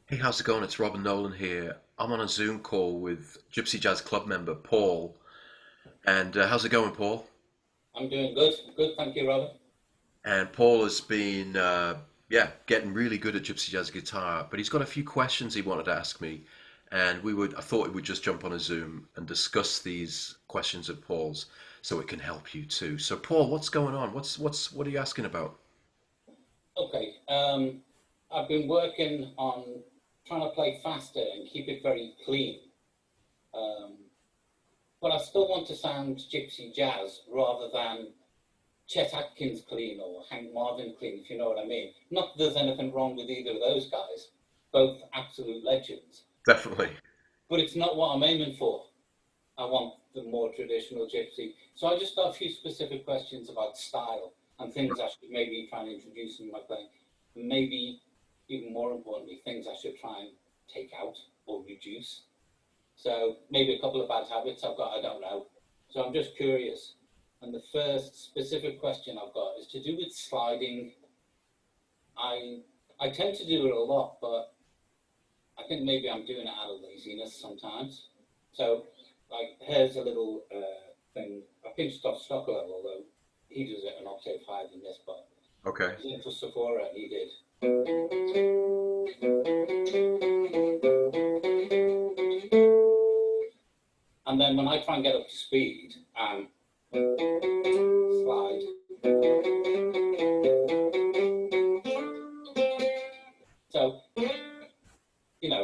Hey, how's it going? It's Rob and Nolan here. I'm on a Zoom call with Gypsy Jazz Club member Paul. And how's it going, Paul? I'm doing good. Good, thank you, Robert. And Paul has been, getting really good at Gypsy Jazz Guitar, but he's got a few questions he wanted to ask me. And I thought we would just jump on a Zoom and discuss these questions of Paul's so it can help you too. So, Paul, what's going on? What are you asking about? Okay, I've been working on trying to play faster and keep it very clean, um, but I still want to sound gypsy jazz rather than Chet Atkins clean or Hank Marvin clean, if you know what I mean. Not that there's anything wrong with either of those guys, both absolute legends, Definitely. but it's not what I'm aiming for. I want the more traditional gypsy. So I just got a few specific questions about style and things I should maybe try and introduce in my playing. Maybe even more importantly, things I should try and take out or reduce. So maybe a couple of bad habits I've got, I don't know. So I'm just curious. And the first specific question I've got is to do with sliding. I I tend to do it a lot, but I think maybe I'm doing it out of laziness sometimes. So, like, here's a little thing. I pinched off Stockwell, although he does it an octave higher than this, but Okay. I was in for Sephora and he did. And then when I try and get up to speed and slide, so,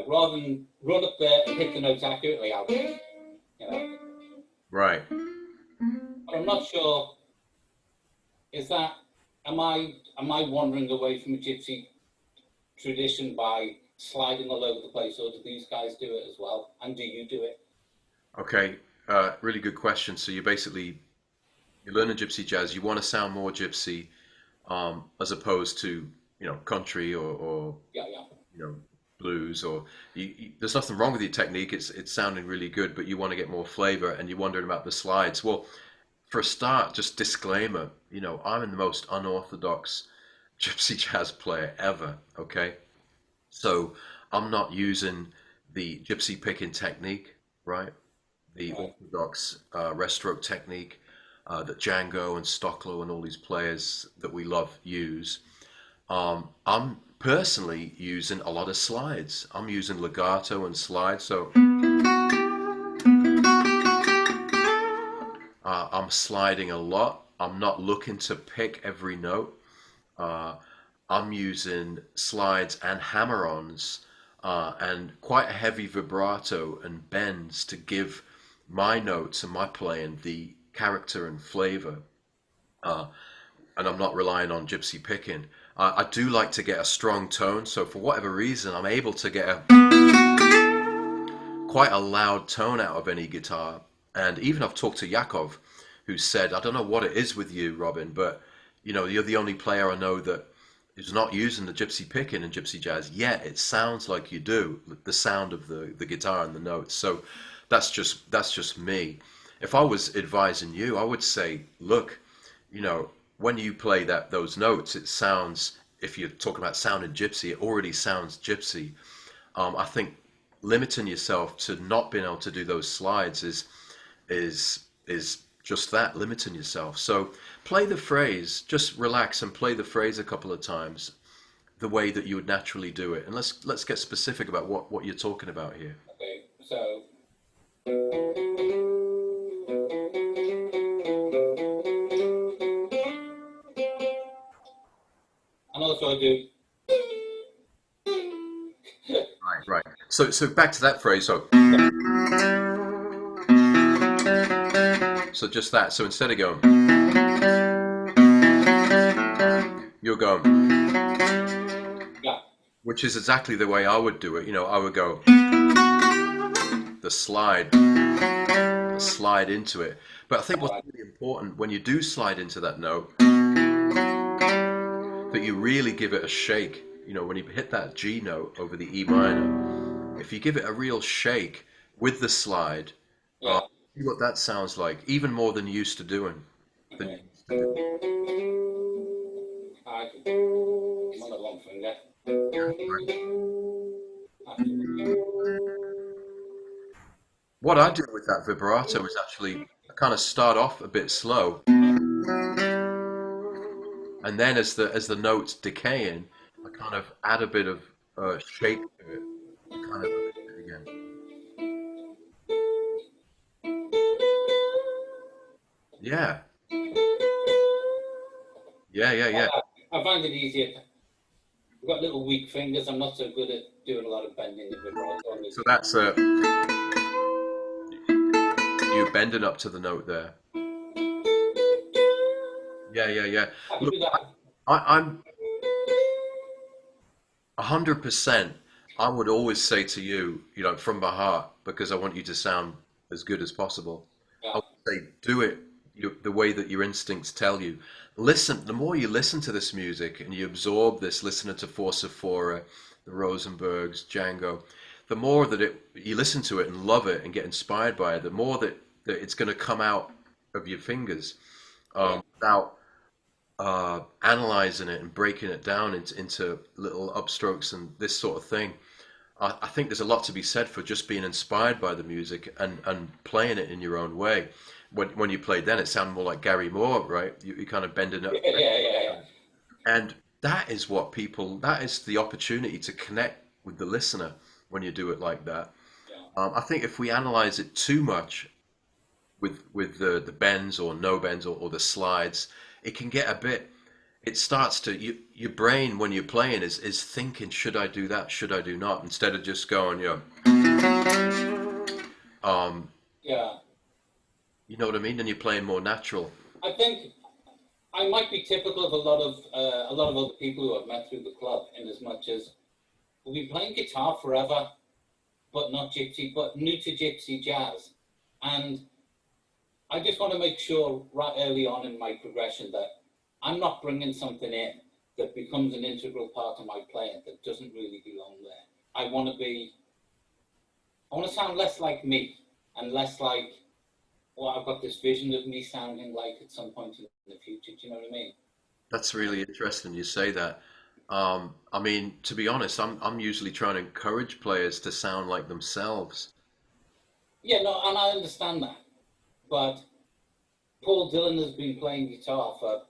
rather than run up there and hit the notes accurately, you know, Right. but I'm not sure, is that, am I wandering away from a gypsy tradition by sliding all over the place, or do these guys do it as well? And do you do it? Okay. Really good question. So you're learning gypsy jazz. You want to sound more gypsy, as opposed to country or Yeah, yeah. blues or there's nothing wrong with your technique. It's sounding really good, but you want to get more flavor and you're wondering about the slides. Well, for a start, just disclaimer. I'm the most unorthodox gypsy jazz player ever. Okay, so I'm not using the gypsy picking technique, right? The Right. orthodox rest stroke technique that Django and Stocklow and all these players that we love use. I'm personally using a lot of slides. I'm using legato and slides, so I'm sliding a lot. I'm not looking to pick every note. Uh, I'm using slides and hammer-ons and quite a heavy vibrato and bends to give my notes and my playing the character and flavor. Uh, and I'm not relying on gypsy picking. I do like to get a strong tone, so for whatever reason, I'm able to get quite a loud tone out of any guitar. And even I've talked to Yakov, who said, I don't know what it is with you, Robin, but you're the only player I know that is not using the gypsy picking in gypsy jazz, yet it sounds like you do, the sound of the guitar and the notes. So that's just me. If I was advising you, I would say, look, when you play those notes, it sounds, if you're talking about sounding gypsy, it already sounds gypsy. I think limiting yourself to not being able to do those slides is just that, limiting yourself. So play the phrase, just relax and play the phrase a couple of times the way that you would naturally do it. And let's get specific about what you're talking about here. Okay. So, and also I do. Right, right. So back to that phrase. So just that. So instead of going, you're going, Yeah. which is exactly the way I would do it. I would go the slide into it. But I think All what's right. really important when you do slide into that note, that you really give it a shake. When you hit that G note over the E minor, if you give it a real shake with the slide, uh, Yeah. see what that sounds like, even more than you used to doing. Than you Okay. used to do. I can. I'm on the wrong finger. Yeah, right. actually. What I do with that vibrato is actually I kind of start off a bit slow, and then as the notes decaying, I kind of add a bit of shake to it to kind of boost it again. Yeah, yeah, yeah, yeah. I find it easier. I've got little weak fingers. I'm not so good at doing a lot of bending the vibrato on this. So that's you bending up to the note there. Yeah, yeah, yeah. I can Look, do that. I'm 100%. I would always say to you, you know, from my heart, because I want you to sound as good as possible. I Yeah, would say, do it the way that your instincts tell you. Listen, the more you listen to this music and you absorb this, listening to Forsafora, the Rosenbergs, Django, the more that you listen to it and love it and get inspired by it, the more that it's going to come out of your fingers yeah, without analyzing it and breaking it down into little upstrokes and this sort of thing. I think there's a lot to be said for just being inspired by the music and playing it in your own way. When you played then, it sounded more like Gary Moore, right? You kind of bending it, yeah, yeah, yeah, yeah. and that is what people. That is the opportunity to connect with the listener when you do it like that. Yeah. I think if we analyze it too much with the bends or no bends or the slides, it can get a bit. It starts to your brain when you're playing is thinking, should I do that? Should I do not? Instead of just going, um, Yeah. you know what I mean? And you're playing more natural. I think I might be typical of a lot of other people who I've met through the club, in as much as we've been playing guitar forever, but not gypsy, but new to gypsy jazz, and I just want to make sure right early on in my progression that I'm not bringing something in that becomes an integral part of my playing that doesn't really belong there. I want to be, I want to sound less like me and less like what I've got this vision of me sounding like at some point in the future. Do you know what I mean? That's really interesting you say that. I mean, to be honest, I'm usually trying to encourage players to sound like themselves. Yeah, no, and I understand that. But Paul Dillon has been playing guitar for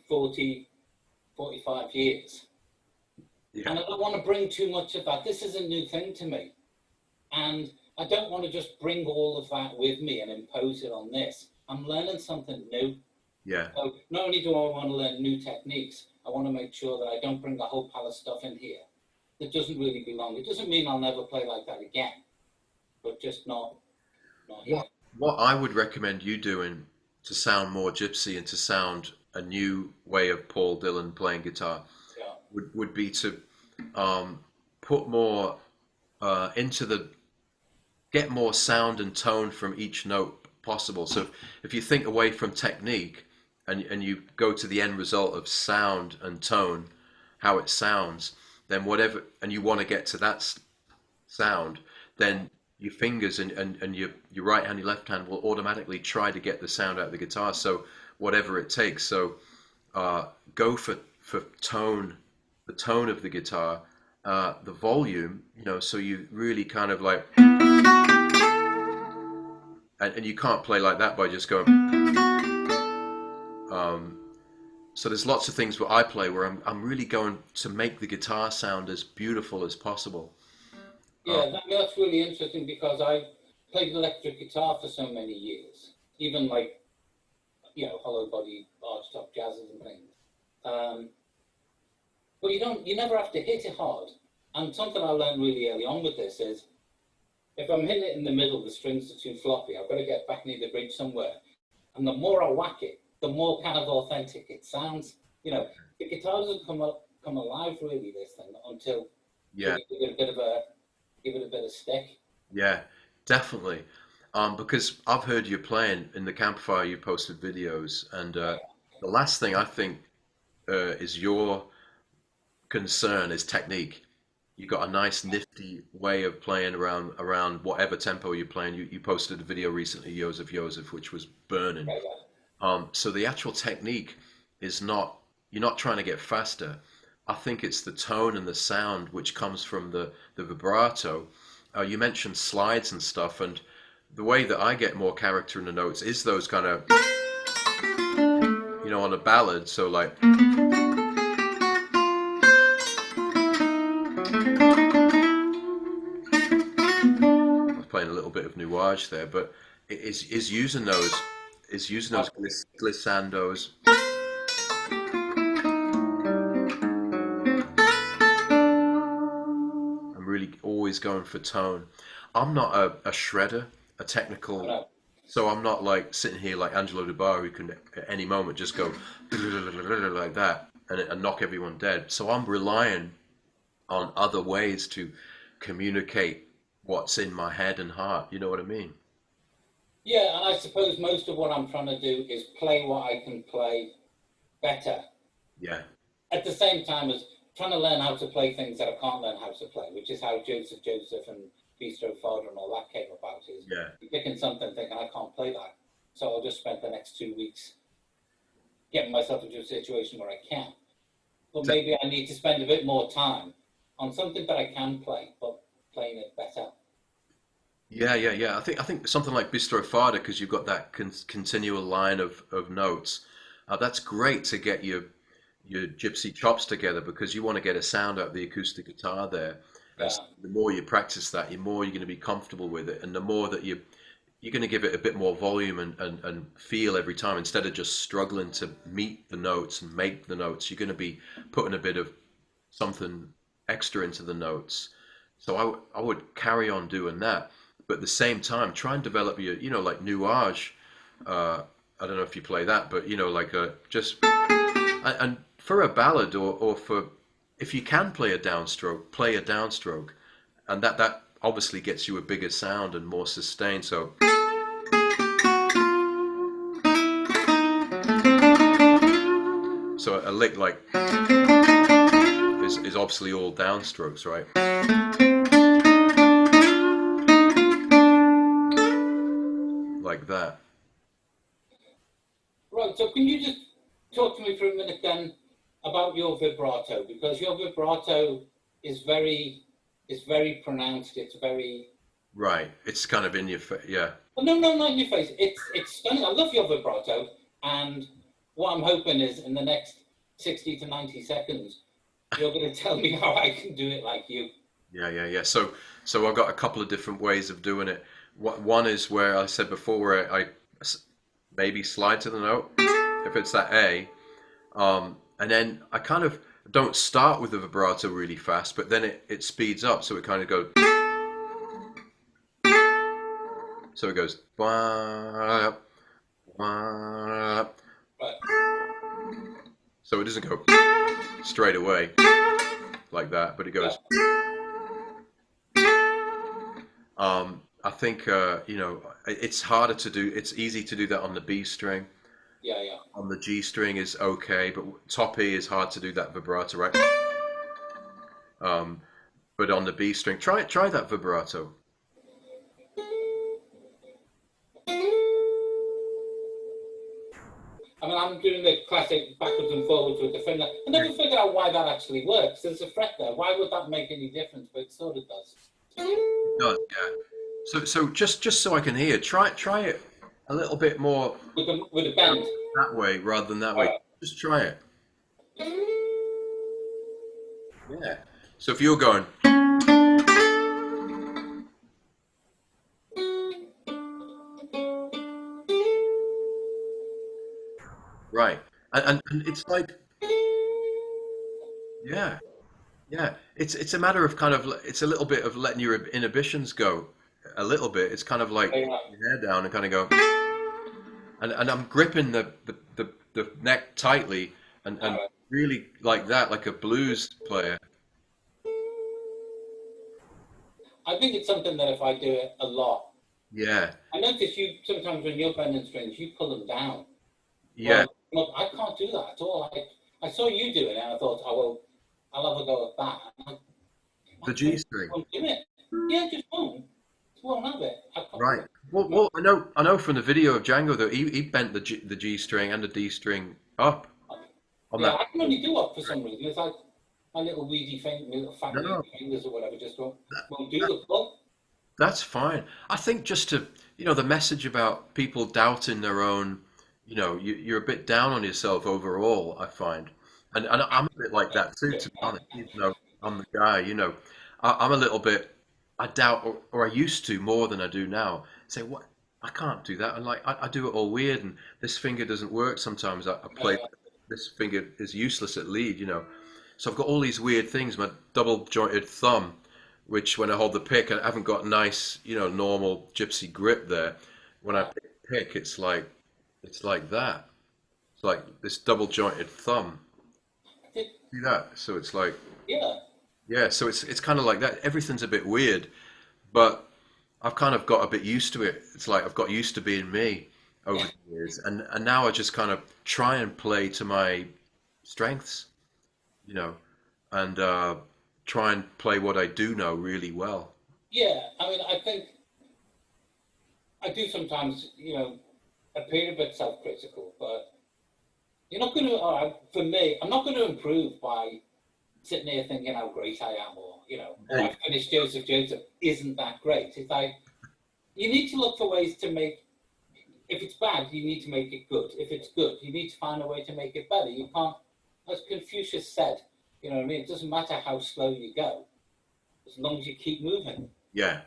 40, 45 years. Yeah. And I don't want to bring too much of that. This is a new thing to me. And I don't want to just bring all of that with me and impose it on this. I'm learning something new. Yeah. So not only do I want to learn new techniques, I want to make sure that I don't bring a whole pile of stuff in here that doesn't really belong. It doesn't mean I'll never play like that again, but just not here. What I would recommend you doing to sound more gypsy and to sound a new way of Paul Dillon playing guitar Yeah, would be to put more into the get more sound and tone from each note possible. So if you think away from technique and you go to the end result of sound and tone, how it sounds, then whatever, and you want to get to that sound, then your fingers and your right hand, your left hand will automatically try to get the sound out of the guitar. So whatever it takes. So go for tone, the tone of the guitar, the volume, you know, so you really kind of like, and you can't play like that by just going. Um, so there's lots of things where I play where I'm really going to make the guitar sound as beautiful as possible. yeah, that's really interesting because I played electric guitar for so many years, even like, hollow body archtop jazzes and things. But you never have to hit it hard. And something I learned really early on with this is, if I'm hitting it in the middle, the strings are too floppy. I've got to get back near the bridge somewhere. And the more I whack it, the more kind of authentic it sounds. The guitar doesn't come alive really this thing until Yeah, you give it a bit of a stick. yeah, definitely. Because I've heard you playing in the campfire. You posted videos, and the last thing I think is your concern is technique. You got a nice nifty way of playing around whatever tempo you're playing. You posted a video recently, Joseph, which was burning. Yeah, So the actual technique is not, you're not trying to get faster. I think it's the tone and the sound which comes from the vibrato. You mentioned slides and stuff, and the way that I get more character in the notes is those kind of, on a ballad. So like, I was playing a little bit of Nuage there, but it is using those glissandos. I'm really always going for tone. I'm not a shredder, a technical, No. so I'm not like sitting here like Angelo DeBar who can at any moment just go like that and knock everyone dead. So I'm relying on other ways to communicate what's in my head and heart. You know what I mean? Yeah, and I suppose most of what I'm trying to do is play what I can play better. Yeah. At the same time as trying to learn how to play things that I can't learn how to play, which is how Joseph and Bistro Fodder and all that came about. Is Yeah. you're picking something thinking I can't play that, so I'll just spend the next 2 weeks getting myself into a situation where I can. But maybe I need to spend a bit more time on something that I can play, but playing it better. Yeah. I think something like Bistro Fada, because you've got that continual line of notes. That's great to get your gypsy chops together because you want to get a sound out of the acoustic guitar there. And Yeah, the more you practice that, the more you're going to be comfortable with it, and the more that you're going to give it a bit more volume and feel every time instead of just struggling to meet the notes and make the notes. You're going to be putting a bit of something extra into the notes. So I would carry on doing that, but at the same time try and develop your, like Nuage. I don't know if you play that, but like just and for a ballad or for if you can play a downstroke, play a downstroke, and that obviously gets you a bigger sound and more sustain. So a lick like is obviously all downstrokes, right? Like that. right. So can you just talk to me for a minute then about your vibrato, because your vibrato is very pronounced. It's very Right. It's kind of in your face. Yeah. well, no, not in your face. It's stunning. I love your vibrato, and what I'm hoping is in the next 60 to 90 seconds, you're going to tell me how I can do it like you. Yeah. So I've got a couple of different ways of doing it. One is where I said before, where I maybe slide to the note if it's that A, and then I kind of don't start with the vibrato really fast, but then it speeds up, so it kind of goes. So it goes. Wah, wah. Right. So it doesn't go straight away like that, but it goes. I think it's harder to do. It's easy to do that on the B string. Yeah. On the G string is okay, but top E is hard to do that vibrato, right? But on the B string, try that vibrato. I mean, I'm doing the classic backwards and forwards with the finger. I never figured out why that actually works. There's a fret there. Why would that make any difference? But it sort of does. It does, yeah. So just so I can hear, try it a little bit more With a bend. that way rather than that way. Just try it. Yeah. So if you're going. Right. And it's like, yeah, yeah. It's a matter of kind of, it's a little bit of letting your inhibitions go a little bit. It's kind of like Yeah. your hair down and kind of go, and I'm gripping the neck tightly and really like that, like a blues player. I think it's something that if I do it a lot, Yeah, I notice you sometimes when you're bending strings, you pull them down. yeah, Well, I can't do that at all. I saw you doing it, and I thought, oh well, I'll have a go at that. the G string. Won't do it. Yeah, just won't. Just won't have it. I can't Right. do it. Well, I know from the video of Django that he bent the G string and the D string up on Yeah, that. I can only do it for some reason. It's like my little weedy finger, my little fat No, weedy fingers or whatever just won't do the pull. that's fine. I think just to, the message about people doubting their own, you're a bit down on yourself overall, I find. And I'm a bit like that too, to be honest, even though I'm the guy, I'm a little bit, I doubt, or I used to more than I do now. Say, what? I can't do that. And like, I do it all weird, and this finger doesn't work sometimes. I play, this finger is useless at lead. So I've got all these weird things. My double jointed thumb, which when I hold the pick, I haven't got nice, normal gypsy grip there. When I pick, it's like that. It's like this double jointed thumb. See that? So it's like, Yeah, yeah. So it's kind of like that. Everything's a bit weird, but I've kind of got a bit used to it. It's like I've got used to being me over the years, and now I just kind of try and play to my strengths, you know, and try and play what I do know really well. yeah. I mean, I think I do sometimes, appear a bit self-critical, but you're not going to, for me, I'm not going to improve by sitting here thinking how great I am, or, oh, I finished Joseph isn't that great. It's like, you need to look for ways to make, if it's bad, you need to make it good. If it's good, you need to find a way to make it better. You can't, as Confucius said, you know what I mean? It doesn't matter how slow you go, as long as you keep moving. Yeah.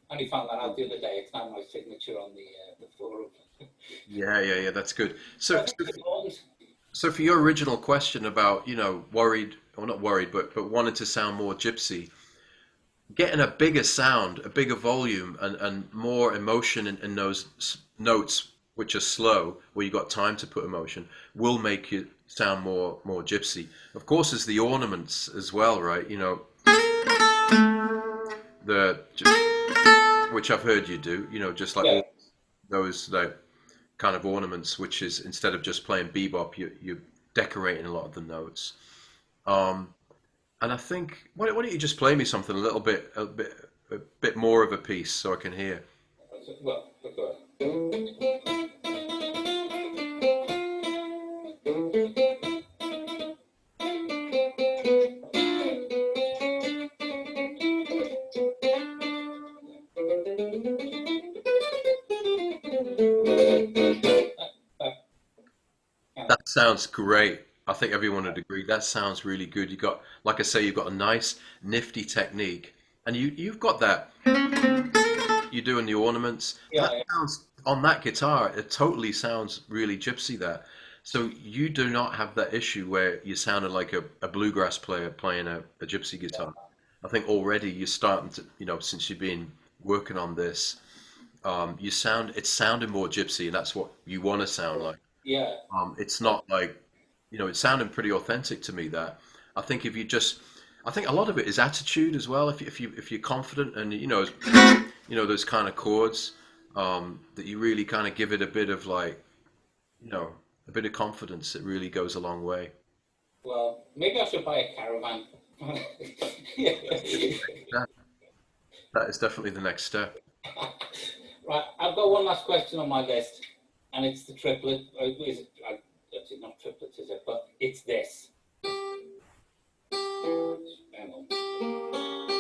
I only found that out the other day. It's now my signature on the forum. Yeah. That's good. So, I think it's important. so for your original question about, worried, or not worried, but wanting to sound more gypsy, getting a bigger sound, a bigger volume, and more emotion in those notes which are slow, where you got time to put emotion, will make you sound more gypsy. Of course, there's the ornaments as well, right? The which I've heard you do, just like Yeah, those like kind of ornaments, which is instead of just playing bebop, you're decorating a lot of the notes. Um, and I think why don't you just play me something a bit more of a piece so I can hear. well, look at that. That sounds great. I think everyone would agree. That sounds really good. You got, like I say, you've got a nice, nifty technique, and you've got that. You're doing the ornaments. Yeah, That sounds on that guitar. It totally sounds really gypsy there. So you do not have that issue where you sounded like a bluegrass player playing a gypsy guitar. I think already you're starting to, since you've been working on this, it's sounding more gypsy, and that's what you want to sound like. yeah, It's not like, it's sounding pretty authentic to me that I think if you just, I think a lot of it is attitude as well. If you're confident and, those kind of chords, that you really kind of give it a bit of like, a bit of confidence, it really goes a long way. well, maybe I should buy a caravan. That, that is definitely the next step. Right, I've got one last question on my list, and it's the triplet. Is it, it's not triplet, is it? But it's this. Hang on.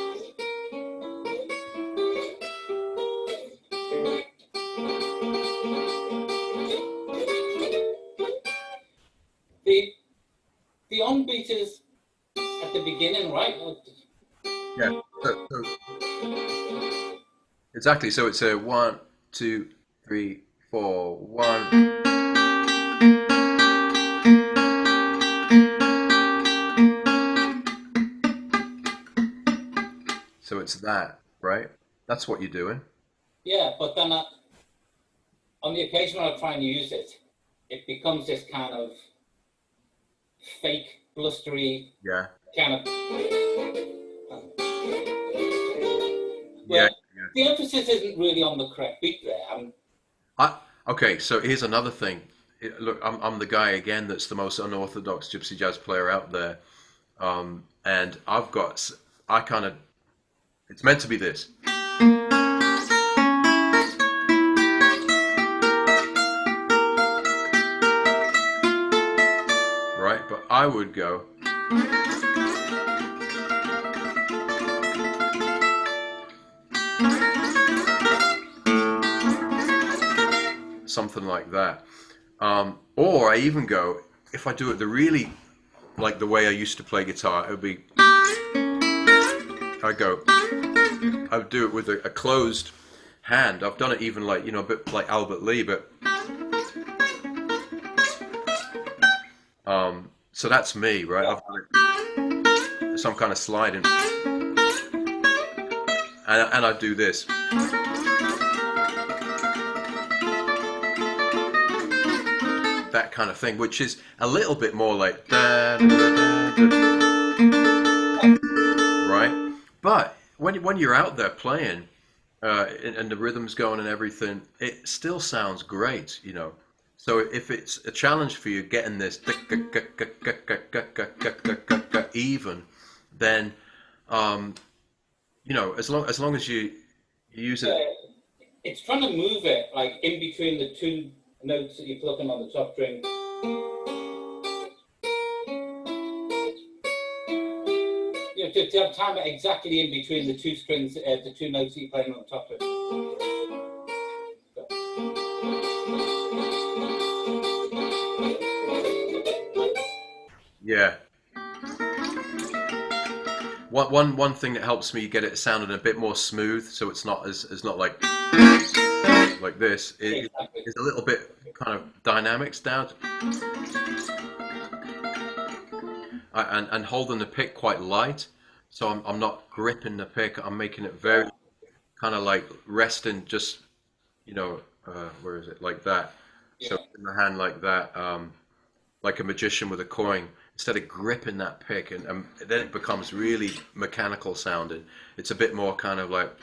The the on beat is at the beginning, right? Yeah. So exactly. So it's a one, two, three, four, one. So it's that, right? That's what you're doing. Yeah, but then on the occasion when I try and use it, it becomes this kind of fake, blustery Yeah. kind of. Yeah. Well, the emphasis isn't really on the correct beat there. Okay, so here's another thing. Look, I'm the guy again that's the most unorthodox gypsy jazz player out there, and I kind of, it's meant to be this, right? But I would go. Something like that. Or I even go, if I do it the really, like the way I used to play guitar, it would be, I would do it with a closed hand. I've done it even like, a bit like Albert Lee, but so that's me, right? I've done it, some kind of sliding, and I do this. That kind of thing, which is a little bit more like da, da, da, da, right? But when you're out there playing and the rhythm's going and everything, it still sounds great, So if it's a challenge for you getting this even, then as long as you use it, it's trying to move it like in between the two notes that you're plucking on the top string. To have time exactly in between the two strings, the two notes that you're playing on the top string. Yeah. One thing that helps me get it sounding a bit more smooth, so it's not not like this. Is a little bit kind of dynamics down, and holding the pick quite light, so I'm not gripping the pick. I'm making it very kind of like resting, just where is it, like that. Yeah. So in the hand like that, like a magician with a coin. Instead of gripping that pick, and then it becomes really mechanical sounding. It's a bit more kind of like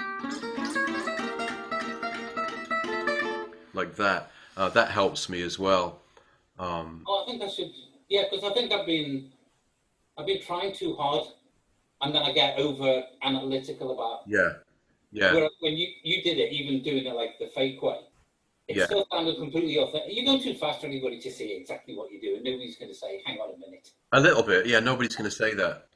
that. That helps me as well. I think I should, because I think I've been trying too hard, and then I get over analytical about. Yeah. Whereas when you did it, even doing it like the fake way, it still sounded completely authentic. You're going too fast for anybody to see exactly what you do, and nobody's going to say, "Hang on a minute." A little bit, yeah. Nobody's going to say that.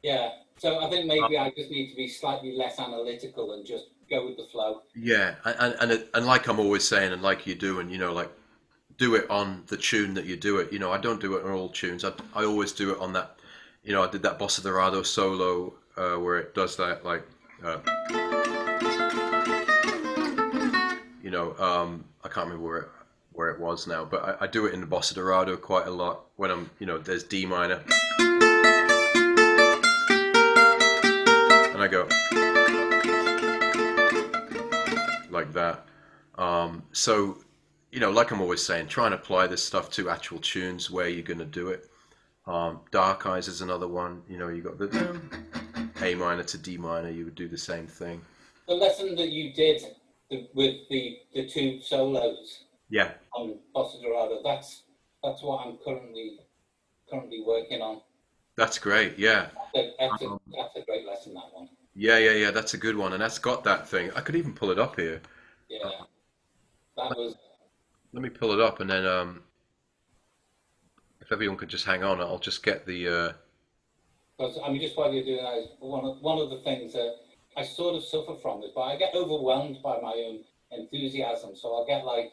Yeah, so I think maybe I just need to be slightly less analytical and just go with the flow. Yeah, and like I'm always saying, and like you do, and like do it on the tune that you do it. I don't do it on all tunes. I always do it on that. I did that Bossa Dorado solo where it does that like. I can't remember where it was now, but I do it in the Bossa Dorado quite a lot when I'm, there's D minor, and I go like that. So, like I'm always saying, try and apply this stuff to actual tunes where you're going to do it. Dark Eyes is another one. You got the A minor to D minor. You would do the same thing. The lesson that you did with the two solos. Yeah. On Bossa Dorado, that's what I'm currently working on. That's great. Yeah. That's a great lesson, that one. Yeah. That's a good one, and that's got that thing. I could even pull it up here. Yeah. That was. Let me pull it up, and then if everyone could just hang on, I'll just get the. Because just while you're doing that, one of the things that I sort of suffer from is, but I get overwhelmed by my own enthusiasm. So I'll get like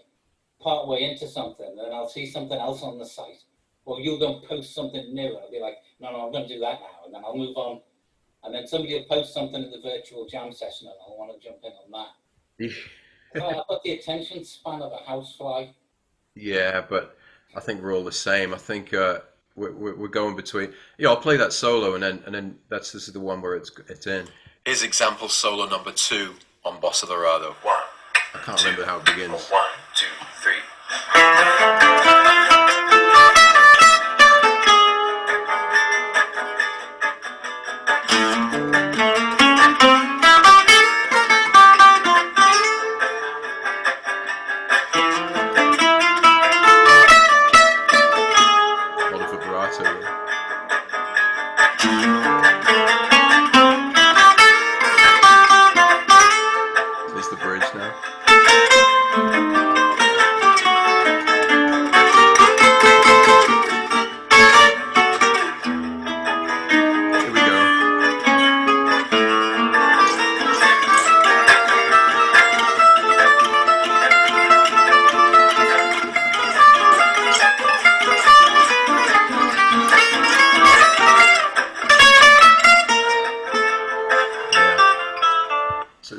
part way into something, and I'll see something else on the site, or you'll go and post something new. I'll be like, no, I'm going to do that now, and then I'll move on. And then somebody will post something in the virtual jam session, and I'll want to jump in on that. I've got the attention span of a housefly. Yeah, but I think we're all the same. I think we're going between. Yeah, I'll play that solo, and then this is the one where it's in. Here's example solo number 2 on Bossa Dorado. 1. I can't remember how it begins. 1, 2, 3. A lot of vibrato. There's the bridge now.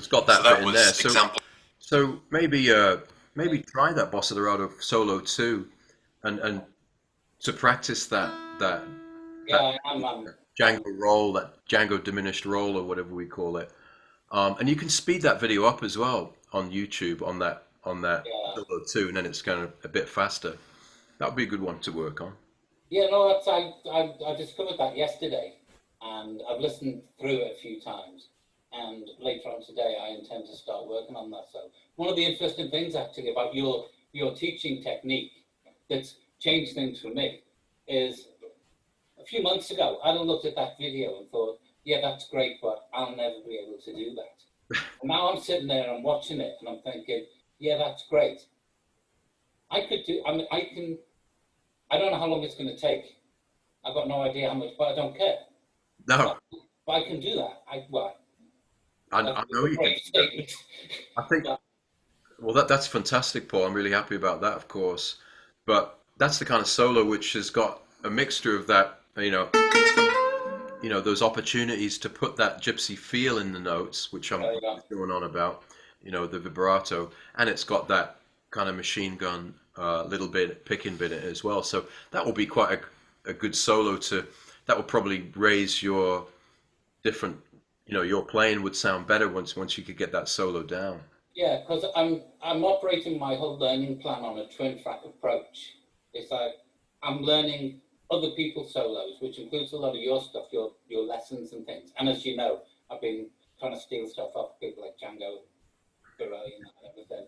it's got that bit in there. So maybe try that Bossa Dorado solo too, and to practice that Yeah, I'm Django roll, that Django diminished roll or whatever we call it. And you can speed that video up as well on YouTube on that yeah. solo too, and then it's kind of a bit faster. That would be a good one to work on. Yeah, no, I discovered that yesterday, and I've listened through it a few times. And later on today, I intend to start working on that. So one of the interesting things actually about your teaching technique that's changed things for me is a few months ago, I looked at that video and thought, yeah, that's great, but I'll never be able to do that. And now I'm sitting there and I'm watching it and I'm thinking, yeah, that's great. I don't know how long it's going to take. I've got no idea how much, but I don't care. No, But I can do that. I That's know a you can. great statement. I think. Well, that's fantastic, Paul. I'm really happy about that, of course. But that's the kind of solo which has got a mixture of that, those opportunities to put that gypsy feel in the notes, which I'm There you go. going on about, the vibrato, and it's got that kind of machine gun little bit picking bit in it as well. So that will be quite a good solo that will probably raise your different, your playing would sound better once you could get that solo down. Yeah, because I'm operating my whole learning plan on a twin track approach. It's like I'm learning other people's solos, which includes a lot of your stuff, your lessons and things. And as you know, I've been trying to steal stuff off people like Django, and everything.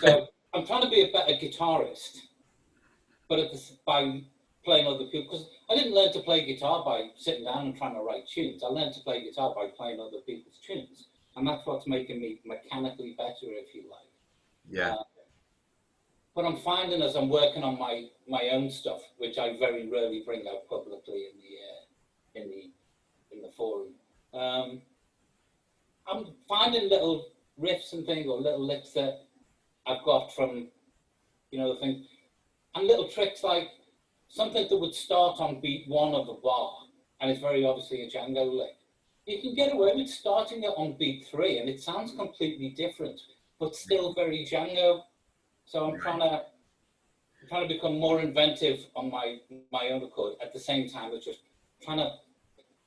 So I'm trying to be a better guitarist, but by playing other people, because I didn't learn to play guitar by sitting down and trying to write tunes. I learned to play guitar by playing other people's tunes. And that's what's making me mechanically better, if you like. Yeah. But I'm finding as I'm working on my own stuff, which I very rarely bring out publicly in the forum, I'm finding little riffs and things or little licks that I've got from the thing, and little tricks like something that would start on beat one of a bar, and it's very obviously a Django lick. You can get away with starting it on beat three, and it sounds completely different, but still very Django. So I'm trying to become more inventive on my own accord at the same time as just trying to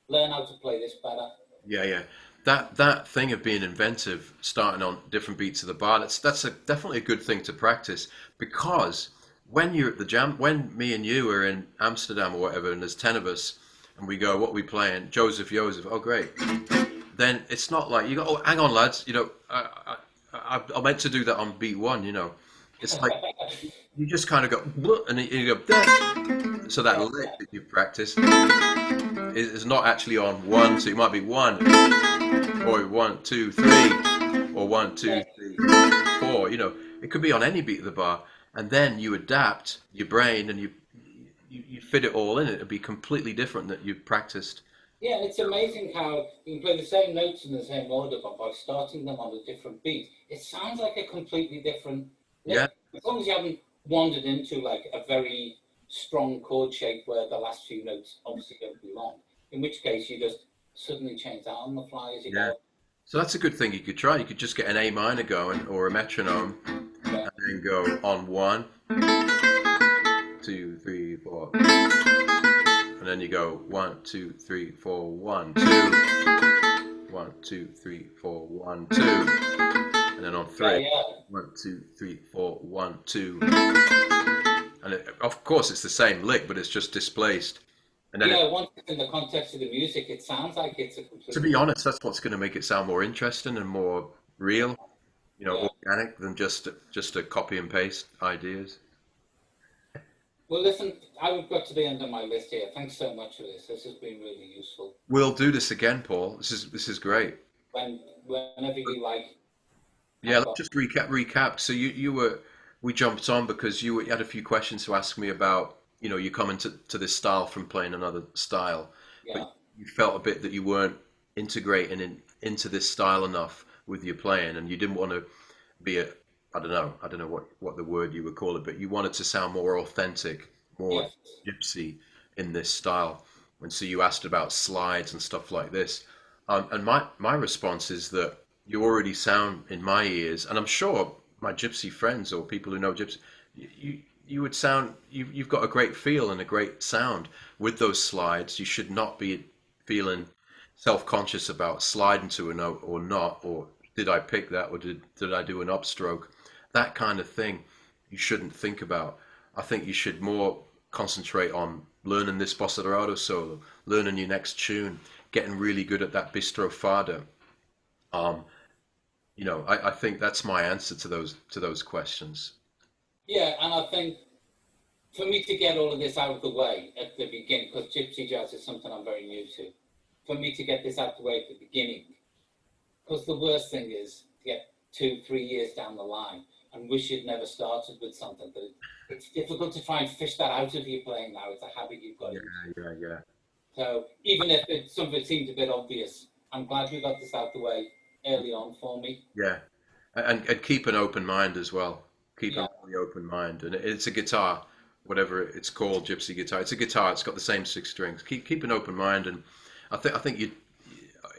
learn how to play this better. Yeah, yeah. That thing of being inventive, starting on different beats of the bar, that's definitely a good thing to practice, because when you're at the jam, when me and you are in Amsterdam or whatever, and there's 10 of us, and we go, what are we playing? Joseph, oh great. Then it's not like you go, oh hang on lads, I meant to do that on beat one, It's like you just kind of go, "Bleh," and you go, "Deh." So that lick that you've practiced is not actually on one, so it might be one, or 1, 2, 3, or 1, 2, 3, 4. It could be on any beat of the bar, and then you adapt your brain and you fit it all in. It'd be completely different that you've practiced. Yeah, it's amazing how you can play the same notes in the same order, but by starting them on a different beat, it sounds like a completely different lick. Yeah. As long as you haven't wandered into like a very strong chord shape where the last few notes obviously don't belong, in which case you just suddenly change that on the fly as you Yeah. go. So that's a good thing you could try. You could just get an A minor going or a metronome, Yeah. and then go on 1, 2, 3, 4, and then you go 1, 2, 3, 4, 1, 2, 1, 2, 3, 4, 1, 2, and then on 3, Yeah. 1, 2, 3, 4, 1, 2, and of course it's the same lick, but it's just displaced. And then Yeah, once it's in the context of the music, it sounds like it's a to completely be honest, that's what's going to make it sound more interesting and more real, yeah. organic than just a copy and paste ideas. Well, listen, I've got to the end of my list here. Thanks so much for this. This has been really useful. We'll do this again, Paul. This is great. Whenever you like. Yeah, I've let's got, just recap. So we jumped on because you had a few questions to ask me about, you coming to this style from playing another style, yeah. but you felt a bit that you weren't integrating into this style enough with your playing, and you didn't want to be I don't know what the word you would call it, but you wanted to sound more authentic, more Yes. gypsy in this style. And so you asked about slides and stuff like this. And my response is that you already sound in my ears, and I'm sure my gypsy friends or people who know gypsy, you would sound, you've got a great feel and a great sound with those slides. You should not be feeling self-conscious about sliding to a note or not, or did I pick that, or did I do an upstroke? That kind of thing you shouldn't think about. I think you should more concentrate on learning this Bossa Dorado solo, learning your next tune, getting really good at that bistro fado. Um, I think that's my answer to those questions. Yeah, and I think for me to get all of this out of the way at the beginning, because Gypsy Jazz is something I'm very new to, for me to get this out of the way at the beginning, because the worst thing is to get 2, 3 years down the line and wish you'd never started with something. That it's difficult to try and fish that out of your playing now. It's a habit you've got. Yeah. So even if some of it seemed a bit obvious, I'm glad we got this out the way early on for me. Yeah, and keep an open mind as well. Keep Yeah, a really open mind, and it's a guitar, whatever it's called, gypsy guitar. It's a guitar. It's got the same 6 strings. Keep an open mind, and I think you,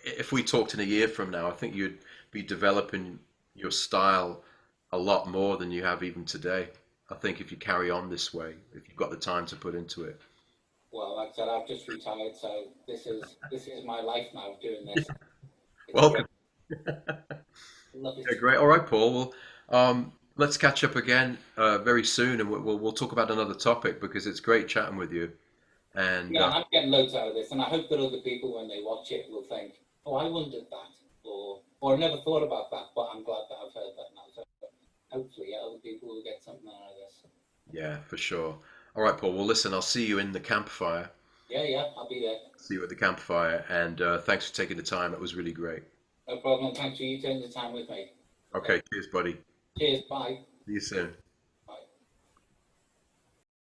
if we talked in a year from now, I think you'd be developing your style a lot more than you have even today. I think if you carry on this way, if you've got the time to put into it. well, like I said, I've just retired, so this is my life now doing this. It's Welcome. great. Love it. Yeah, great. All right, Paul. Well, let's catch up again very soon, and we'll talk about another topic because it's great chatting with you. And Yeah, I'm getting loads out of this, and I hope that other people, when they watch it, will think, "Oh, I wondered that," or "I never thought about that," but I'm glad that I've heard that now. So hopefully, yeah, other people will get something out of this. yeah, for sure. All right, Paul. Well, listen, I'll see you in the campfire. Yeah, I'll be there. See you at the campfire, and thanks for taking the time. It was really great. No problem. Thanks for you taking the time with me. Okay, cheers, buddy. Cheers. Bye. See you soon.